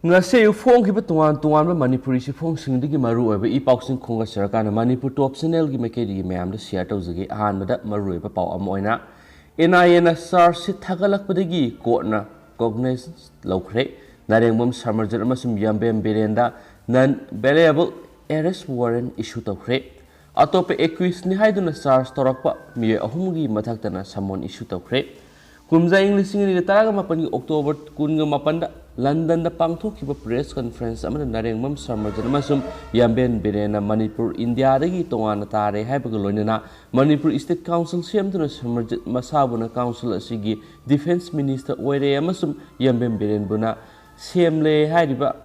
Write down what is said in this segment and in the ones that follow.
ngase phong ki tuan tuan ba manipuri si phong sing digi maru oba I pausing khonga sarkana manipur top channel gi mekedi mayam da share tawjagi ahan da maru ba paw amoina NIA sar si thagalak padagi ko na cognizance lokre narengmam Samarjit amasum yambem Biren da non bailable arrest warrant issue tawkre atope accused ni haiduna sar storakpa mi ahumgi mathaktana summon issue tawkre kumza English ni taraga mapan October kunga mapanda London da pangthokhiba press conference amana narengmam Samarjit amasum yamben Biren Manipur India dagi tongana tare haibaga loinana Manipur State Council semduna Samarjit masabuna council asigi defense minister oire amasum yamben Biren buna semle haidiba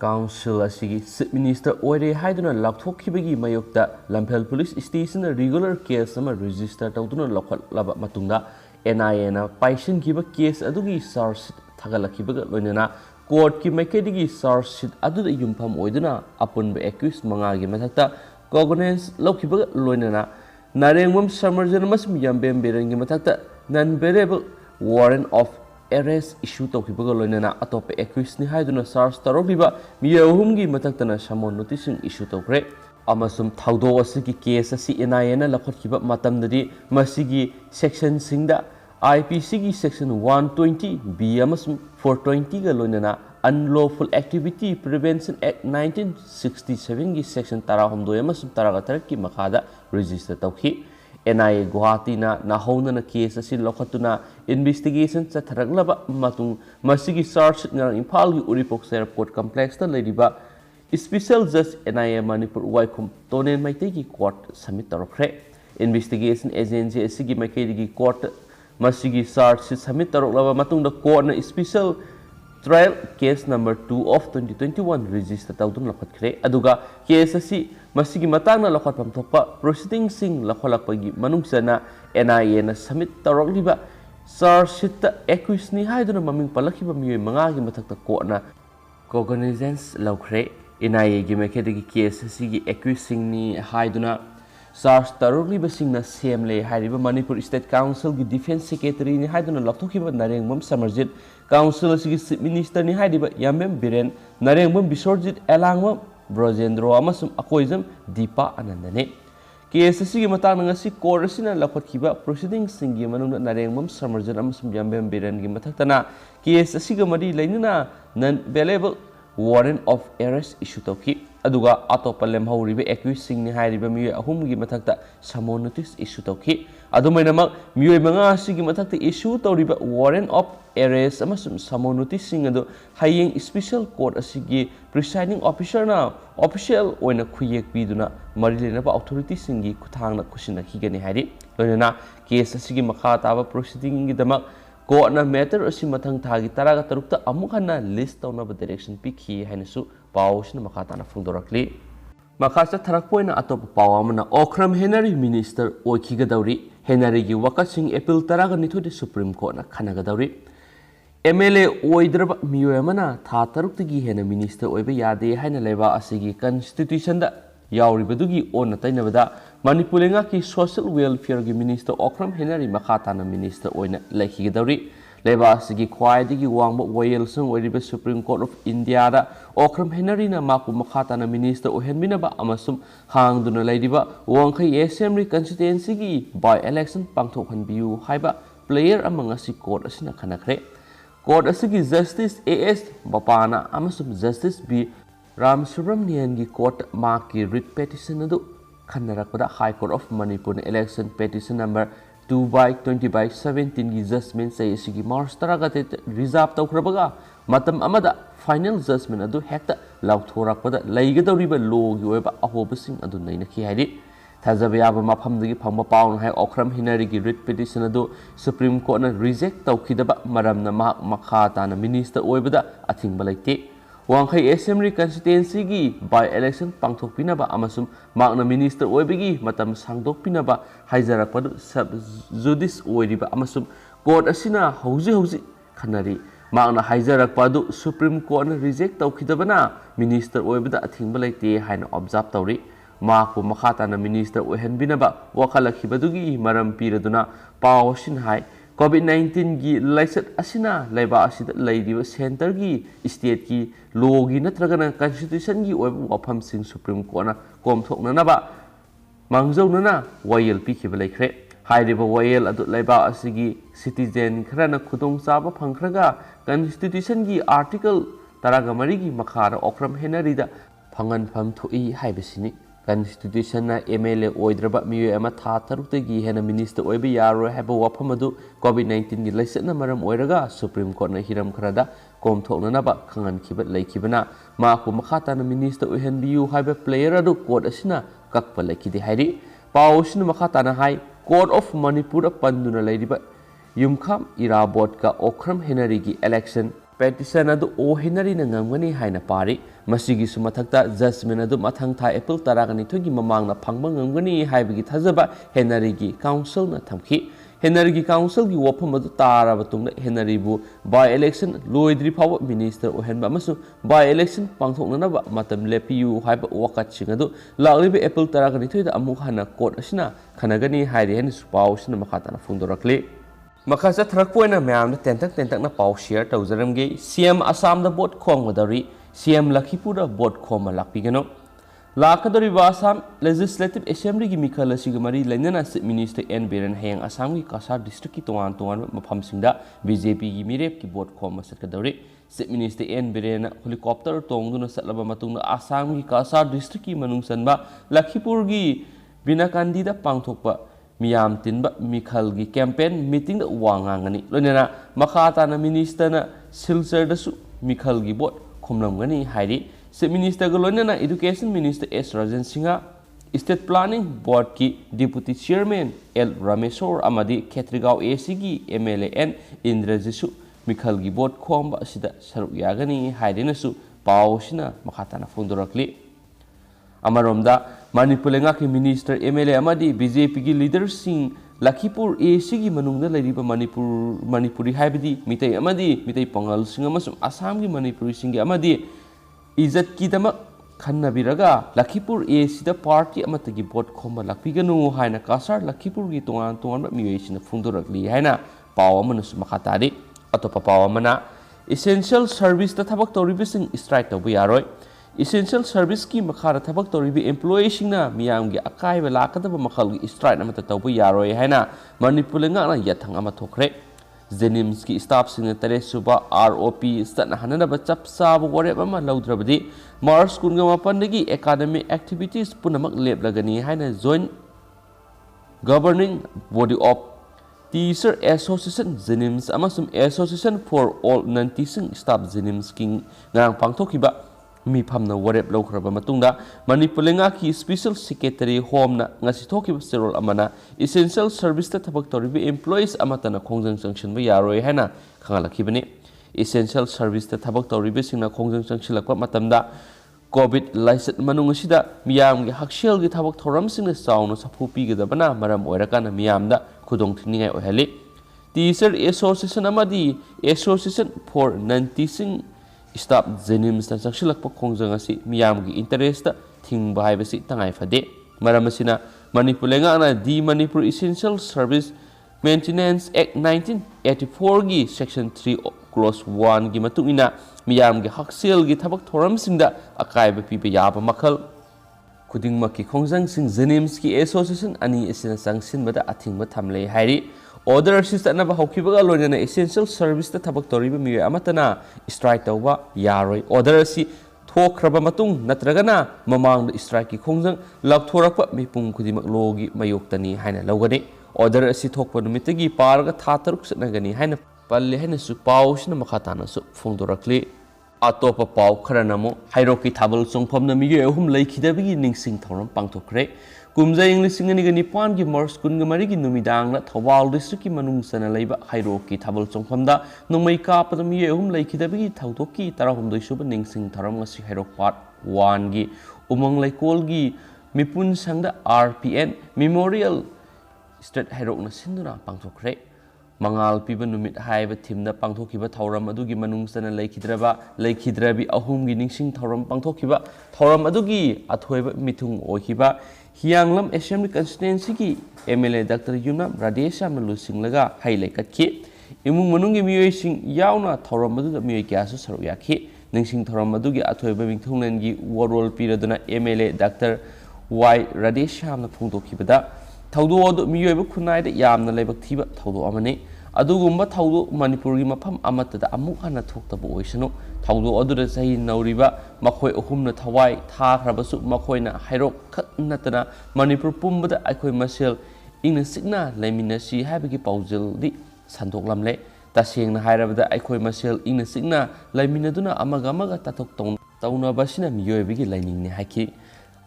council asigi minister oire haiduna lakthokkhibagi mayokta Lamphel police station regular case ama register tawduna lokhatlaba matungda NIA na paishin kiba case adugi charge thagalakhibaga loinana court ki makedigi charge sheet aduda yumpham oiduna apunba accused manga gi mathakta cognizance lokhibaga loinana narengmam Samarjit amasum yambem Biren gi mathakta non bailable warrant of arrest issue tawkhibaga loinana atop accused ni haiduna charge tarokliba miyahum gi mathaktana summon notice issue tawkre amasum thaudo asigi case asi NIA na lakhatkiba matamdadi masigi section singda IPC gi section 120B amasum 420 ga loinana unlawful activity prevention act 1967 gi section 13 amasum 13 ki makhada register tawkhi NIA Guwahati na nahona na case asi lokhatuna investigation chatharaglaba matung masigi charge ngang Imphal gi Uripok Airport complex ta lediba Special Judge NIA Manipur Waikhum Tonen Maitei ki court submit tarokre investigation agency asigi maikedi ki court masigi charge submit taroklaba matungda court na special trial case number 2 of 2021 register tawdun lakhatkre aduga case asi masigi matangna lakhatpam thokpa proceeding sing lakholakpagi manungsana NIA na submit tarokliba charge sheet ta accused ni haiduna maming palakhiba miyoi manga gi mathakta court na cognizance lokre NIA gi makedigi case asigi accusing ni haiduna charge tarokliba singna semle hairiba Manipur State Council gi defense secretary ni haiduna lakthokiba narengmam Samarjit council asigi chief minister ni hairiba yambem Biren narengmam Bisorjit elangmam Brojendro amasum akoizam Deepa Anandane case asigi matang ngasi court asina lakhatkiba proceeding singi manungna narengmam Samarjit amasum yambem Biren gi mathaktana case asiga mari leinuna non bailable warrant of arrest issue tawki aduga atopa lemhauriba accused sing ni hairiba mi ahum gi mathakta summon notice issue tawki adumainamak miyoi manga sigi mathakta issue tawriba warrant of arrest amasum summon notice sing adu hayeng special court asigi presiding officer na official oina khuyek piduna mari lenaba authority singi kuthangna kusina khigani hairi loinana case asigi makha taba proceeding gi damak court na matter asi mathang thagi taraga tarukta amukhana list tawnaba direction pikhi hainasu pawsna makhatana phungdorakli makhasa tharakpoina atop pawamana Okram Henry minister oikhiga dawri Henry gi wakasing appeal taraga nithodi Supreme Court na khanaga dawri MLA oidraba miyoyamana tha taruktagi hena minister oiba yade haina leba asigi constitution da yauribadugi onna tainabada Manipulenga ki social welfare gi minister Okram Henry makhatana minister oina laikhigidawri leba asigi khwaidigi wangba wayel sung oiriba Supreme Court of India da Okram Henry na maku makhatana minister ohenbinaba amasum hangduna lairiba wangkhai assembly constituency gi by election pangthokhanbiu haiba player among asi court asina khanakre court asigi justice AS Bapana amasum justice B Ram Subramanian gi court maki writ petition adu Khannarakpada High Court of Manipur election petition number 2/20/17 gi judgment say sigi March taragate reserve tawkhrabaga matam amada final judgment adu hekta lauthorakpada leigadawriba law gi oiba ahobasing adu naina khi hairi thajaba yaba maphamdagi phangba pawn hai Okram Henry gi writ petition adu Supreme Court na reject tawkhidaba maramna makha tana minister oibada athingba laite Wangkhai Assembly constituency gi by election pangthokpinaba amasum makna minister oibigi matam sangdokpinaba haijarakpadu sub judice oiriba amasum court asina hauji khanari makna haijarakpadu Supreme Court na reject tawkhidabana minister oibada athingba laite haina observe tawri maku makhatana minister ohenbinaba wakhalakhibadugi maram piraduna pawsin hai COVID-19 gi laisat asina laiba asida laidiba center gi state gi law gi natragana constitution gi oiba wafam sing Supreme Court na kom thokna na ba mangzau na wayel pi khiba laikre hairiba wayel adu laiba asigi citizen khrana khudong chaba phangkhraga constitution gi article taragamari gi makhara okram henarida phangan pham thui haibasini constitution na MLA oidraba miyo ama tha tarukte gi hena minister oiba yaro haba wafam adu COVID-19 gi laisat na maram oiraga Supreme Court na hiram khrada kom thokna na ba khangan khiba laikibana ma ko makhata na minister oihan biu haiba player adu court asina kakpa laikide hairi pawsina makhata na hai Court of Manipur panduna lairiba yumkham irabot ka okram henari gi election petition adu o henari na ngamgani haina pari masigi sumathakta judgment adu mathang tha April 12 gi mamang na phangba ngamgani haibagi thajaba henari gi council na thamki henari gi council gi wafam adu tara batungna henari bu by election loidri phawa minister ohenba masu by election pangthokna na ba matam lepiu haiba wakat sing adu laglibi April 12 da amuk hana court asina khanagani hairi hen supau sina makhata na phungdorakli makasa thrakpoina myam na tentak na pau share tawjaramge CM Assam da bot khong madari CM Lakhipur da bot khoma lakpigano lakadori ba Assam Legislative Assembly gi mikhala sigamari lainana Minister N Biren hayang Assam gi Kasar district ki tongan mafam singda BJP gi mirep ki bot khoma sakadori Minister N Biren helicopter tongduna satlaba matungna Assam gi Kasar district ki manung sanba Lakhipur gi binakandi da pangthokpa miyam tinba mikhal gi campaign meeting da wangangani loinana makhata na minister na silchar da su mikhal gi bot khomlamgani hairi se minister ga loinana education minister S Rajan Singha state planning board ki deputy chairman L Rameshwar amadi Khetrigao AC gi MLA N Indrajisu mikhal gi bot khomba sida saruk yagani hairi na su pawsina makhata na phondorakli Amaromda Manipulenga ki minister MLA amadi BJP ki leaders sing Lakhipur AC gi manungna lairiba Manipuri haibadi mitai amadi mitai pangal sing amasum Assam gi Manipuri sing amadi izat ki dama khanna biraga Lakhipur AC da party amata gi bot khomba lakpiganu haina Kasar Lakhipur gi tongan miwei sina phungdorakli haina paw amana su makhatari atopa paw amana essential service da thabak toribi sing strike tabu yaroi Essential service ki makhara thabak toribi employee singna miyam gi akai ba lakadaba makhal gi strike amata tawbu yaroi haina Manipulenga na yathang ama thokre Jenims ki staff singna tare suba ROP statna hanana ba chapsa bu warep ama laudrabadi Mars kunga mapandagi academic activities punamak leblagani haina joint governing body of Teacher Association Jenims amasum Association for all non-teaching staff Jenims king ngang pangthokiba mi phamna warep lawkhraba matungda Manipulenga ki special secretary home na ngasi thokiba serol amana essential service ta thabak toribi employees amatana khongjang sanction ba yaroi haina khangalakibani essential service ta thabak toribi singna khongjang sanchlakpa matamda covid laisat manung asida miyam gi haksel gi thabak thoram singna sauna sapu pigadabana maram oirakana miyamda khudong thningai ohali teacher association amadi association for non-teaching Stop Jenims na saksilakpa khongjang asi miyam gi interest thingba haibasi tangai phade maramasina Manipulenga na di Manipur Essential Service Maintenance Act 1984 gi section 3 clause 1 gi matungina miyam gi haksel gi thabak thoram singda akaiba piba yaba makhal khudingma ki khongjang sing Jenims ki association ani asina sangsin bada athingba thamle hairi Order assistant na bahaukibaga loina essential service ta thabak toriba mi amatana strike tawba yaroi order asi thokraba matung natragana mamang strike ki khongjang lakthorapa mipung khudimak logi mayoktani haina lawgani order asi thokpa numitagi parga thataruk sanagani haina palle haina su pausna makhatana su phongdorakli atopa pau kharanamo hairoki thabal chongpham na mi ahum laikhidabagi ningsing thoram pangthokre Kumjai English Singani Pan gi Mars Kunga Marigi Numidang na Thabal district ki manung sana laiba Hairoki Thabal Chongphamda Numai ka padami ehum laikhidabagi thautoki tarahumdoi suba ningsing tharam ngasi Hairok part 1 gi umang laikol gi mipun sangda RPN Memorial State Hairok na sinduna pangthokre Mangal piba numit haiba thimna pangthokiba thauram adugi manung sana laikhidrabi ahum gi ningsing thauram pangthokiba thauram adugi athoiba mithung ohiba Hianglam Assembly Constituency ki MLA Dr. Yunam Radesha Malusingaga Haile Katki, Imung Manungi Muising Yauna Toramadu Muikasu Saruyaki, Ningsing Toramadugi Atoy Bimingtonangi Warrol Piraduna MLA Dr. Y. Radesha Napunto Kibada, Taudo Muebu Kunai Yam the Labactiva Taudo Amane, Adugumba Taudo Manipuri Mapam Amata Amukana Toktabu Oishano, Taudo Odu Say Nauriba, Makoi Ohumna Tawai, Ta Rabasu Makoina, Hiro Katnatana, Manipur Pumba, Akoi Masil, in a signa, Lemina si Habiki Pauzil di Santok Lamle, Tasing Hiraba, Akoi Masil, in a signa, Leminaduna Amagamaga Tatok Tauna Basina Muebigi Lining Haki.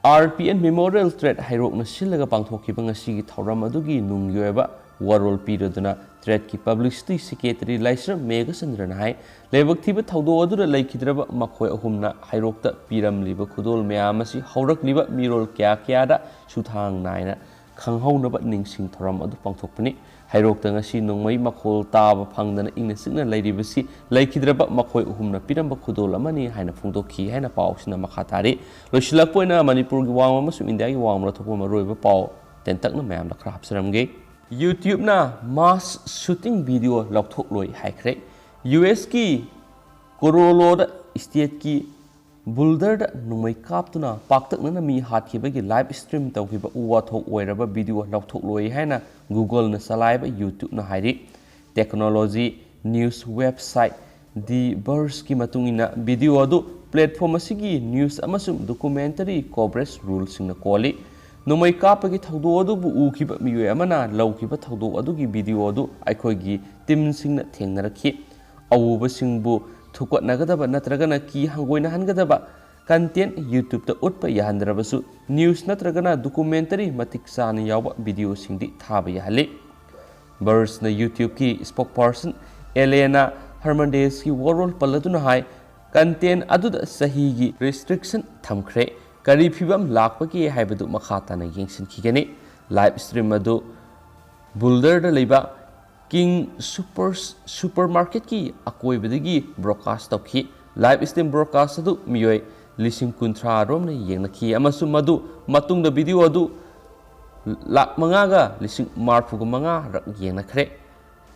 RPN Memorial Thread Hiro Nasilaga Pangtoki Bangasi Tauramadugi Nung Yoeba. Warrol Piraduna, Thread ki Publicity Secretary Lyser Megasandran High, Lebak Tiba Taudo Adura Lakidraba Makoi Humna, Hirokta, Piram Liba Kudol Meamasi, Horak Liba, Mirol Kiakiada, Shutang Nina, Kanghona but Ningsing Toram Adu Pangtopani, Hirokta Nasi Nungmai Makol Taba Pangdana in a signal Lady Basi, Lakidraba Makoi Humna, Piramba Kudola Mani, Hina Fundoki, Hina Pausina Makatari, Loshilapuna, Manipur Wamasu India, Wamra Topoma River Paul, Tentakna Mam the Crabs Ramgay. YouTube na mass shooting video lokthok loi haikre US ki Korolo state ki Boulder da numai kaptuna paktak na mi hatkiba gi live stream tawkiba uwathok oiraba video lokthok loi haina Google na salaiba YouTube na hairi technology news website di burst ki matungina video adu platform asigi news amasum documentary coverage rules na koli Numai Kapaki Taudo Ukiba Muamana, Laukiba Taudo Adugi video adu, Ikogi, Tim Sing Tenaraki, Awuba Singbu, Tukot Nagadaba, Natragana Ki Hangoina Hangadaba, Content YouTube the Utpa Yahandrabasu, News Natragana, documentary, Matiksan Yawa video Singdi Tabayahali. Burst na YouTube ki spokesperson, Elena Hermandeski Warrol Paladuna High, Content Adu Sahigi, restriction Tamkre. Kari Pibam Lakpaki Habadu Makatana Yingsin Kigani, live stream Adu Boulder the Liba, King Supermarket ki, Akoi Bedigi, broadcast of ki, live stream broadcast Adu, Mue, Lissing Kuntra Romney Yenaki, Amasu Madu, Matung the video Adu Lak Mangaga, Lissing Marpugumanga, Yenakre,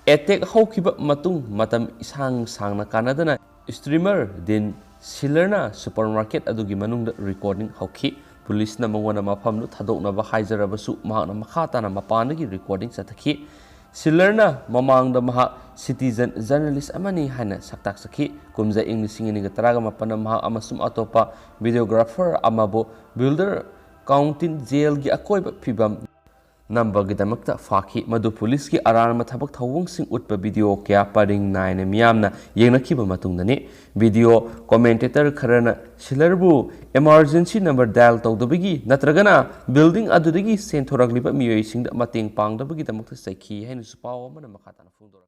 Etek Hokiba Matung, Matam Isang Sangna Kanadana, streamer, then Silerna supermarket adugi manung recording hauki police na mangwana mapamnu thadokna ba haizarabasu mahana makhata na mapanagi recording sathaki Silerna mamang da maha citizen journalist amani hana saktak sakhi kumza english ni taraga mapana maha amasum atopa videographer amabo builder counting jail gi akoiba phibam number gidamakta faki madu police ki ararma thabak thawung sing utpa video kya paring nine miyamna yengnakiba matungdani video commentator kharana silarbu emergency number dial tawdabigi natragana building adudagi senthoragliba miyoi singda mateng pangdabagi damakta saikhi hainu supaw amana makhatana phungdora